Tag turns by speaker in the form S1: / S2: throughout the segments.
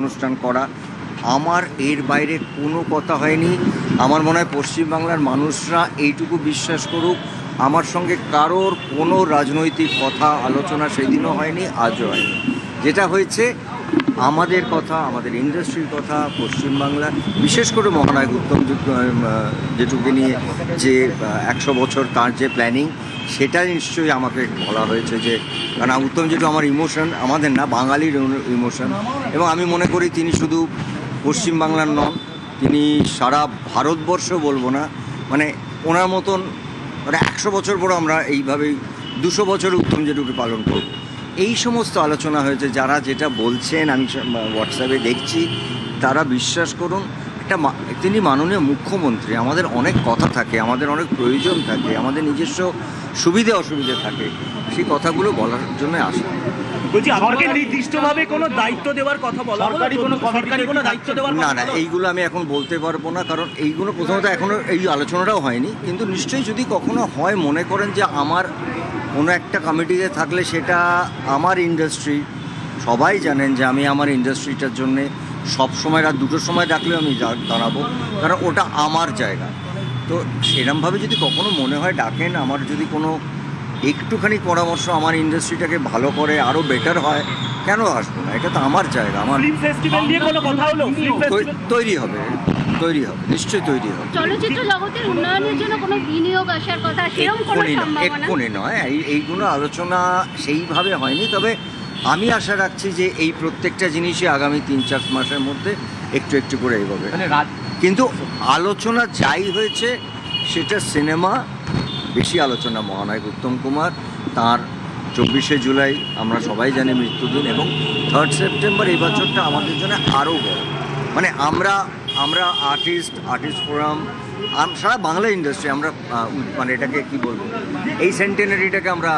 S1: অনুষ্ঠান করা, আমার এর বাইরে কোনো কথা হয়নি। আমার মনে হয় পশ্চিমবাংলার মানুষরা এইটুকু বিশ্বাস করুক, আমার সঙ্গে কারোর কোনো রাজনৈতিক কথা আলোচনা সেদিনও হয়নি, আজও হয়নি। যেটা হয়েছে আমাদের কথা, আমাদের ইন্ডাস্ট্রির কথা, পশ্চিমবাংলা বিশেষ করে মহানায়ক উত্তম যেটুকু নিয়ে যে 100 বছর তার যে প্ল্যানিং, সেটা নিশ্চয়ই আমাকে বলা হয়েছে। যে কারণ উত্তম যেটু আমার ইমোশন, আমাদের না বাঙালির ইমোশন, এবং আমি মনে করি তিনি শুধু পশ্চিমবাংলার নন, তিনি সারা ভারতবর্ষ বলবো না, মানে ওনার মতন মানে 100 বছর পর আমরা এইভাবেই 200 বছর উত্তম যেটুকু পালন করব। এই সমস্ত আলোচনা হয়েছে। যারা যেটা বলছেন আমি হোয়াটসঅ্যাপে দেখছি, তারা বিশ্বাস করুন, তিনি মাননীয় মুখ্যমন্ত্রী, আমাদের অনেক কথা থাকে, আমাদের অনেক প্রয়োজন থাকে, আমাদের নিজস্ব সুবিধে অসুবিধে থাকে, সেই কথাগুলো বলার জন্য আসা।
S2: বলছি সরকারকে নির্দিষ্টভাবে কোনো দায়িত্ব দেওয়ার কথা বলা, সরকারি কোনো দায়িত্ব দেওয়ার
S1: না, এইগুলো আমি এখন বলতে পারবো না, কারণ এইগুলো প্রথমত এখনও এই আলোচনাটাও হয়নি। কিন্তু নিশ্চয়ই যদি কখনো হয়, মনে করেন যে আমার কোনো একটা কমিটিতে থাকলে, সেটা আমার ইন্ডাস্ট্রি, সবাই জানেন যে আমি আমার ইন্ডাস্ট্রিটার জন্যে সবসময় রাত 2টোর সময় ডাকলেও আমি দাঁড়াবো, কারণ ওটা আমার জায়গা। তো সেরমভাবে যদি কখনো মনে হয় ডাকেন, আমার যদি কোনো একটুখানি পরামর্শ আমার ইন্ডাস্ট্রিটাকে ভালো করে আরও বেটার হয়, কেন আসবো না? এটা তো আমার জায়গা। আমার
S2: ফেস্টিভ্যাল নিয়ে কোনো কথা হলো?
S1: তৈরি হবে, নিশ্চয়ই তৈরি হবে।
S3: চলচ্চিত্র জগতের উন্নয়নের জন্য কোনো বিনিয়োগ আসার কথা, সেরকম কোনো সম্ভাবনা
S1: এক্ষুনি নয়, এইগুলো আলোচনা সেইভাবে হয়নি। তবে আমি আশা রাখছি যে এই প্রত্যেকটা জিনিসই আগামী 3-4 মাসের মধ্যে একটু একটু করে এগোবে। কিন্তু আলোচনা যাই হয়েছে, সেটা সিনেমা বেশি আলোচনা। মহানায়ক উত্তম কুমার, তার 24শে জুলাই আমরা সবাই জানি মৃত্যুদিন, এবং 3rd সেপ্টেম্বর এই বছরটা আমাদের জন্য আরও বড়। মানে আমরা আর্টিস্ট ফোরাম, সারা বাংলা ইন্ডাস্ট্রি, আমরা মানে এটাকে কি বলবো, এই সেন্টেনারিটাকে আমরা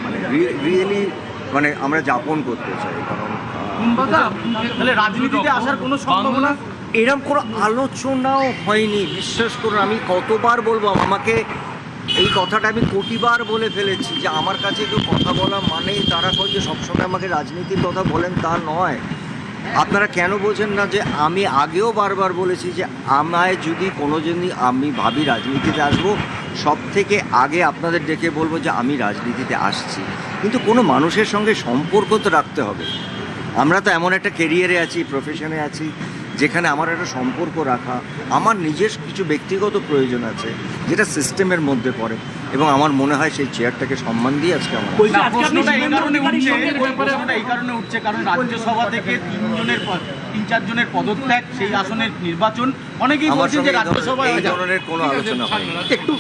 S1: মানে রিয়েলি মানে আমরা যাপন করতে চাই। কারণ
S2: রাজনীতিতে আসার কোনো সম্ভাবনা
S1: এরকম কোনো আলোচনাও হয়নি। বিশ্বাস করুন, আমি কতবার বলবো, আমাকে এই কথাটা আমি কোটিবার বলে ফেলেছি যে আমার কাছে কেউ কথা বলা মানেই তারা কয় যে সবসময় আমাকে রাজনীতির কথা বলেন, তা নয়। আপনারা কেন বোঝেন না যে আমি আগেও বারবার বলেছি যে আমায় যদি কোনো দিনই আমি ভাবি রাজনীতিতে আসবো, সব থেকে আগে আপনাদের ডেকে বলবো যে আমি রাজনীতিতে আসছি। কিন্তু কোনো মানুষের সঙ্গে সম্পর্ক তো রাখতে হবে। আমরা তো এমন একটা কেরিয়ারে আছি, প্রফেশনে আছি, যেখানে আমার একটা সম্পর্ক রাখা, আমার নিজের কিছু ব্যক্তিগত প্রয়োজন আছে, যেটা সিস্টেমের মধ্যে পড়ে, এবং আমার মনে হয় সেই চেয়ারটাকে সম্মান দিয়ে আজকে আমার
S2: প্রশ্নটা এই কারণে উঠছে কারণ রাজ্যসভা থেকে 3-4 জনের পদত্যাগ, সেই আসনের নির্বাচন, অনেকেই বলছেন যে রাজ্যসভায়
S1: এই ধরনের কোনো আলোচনা হয়।
S2: একটু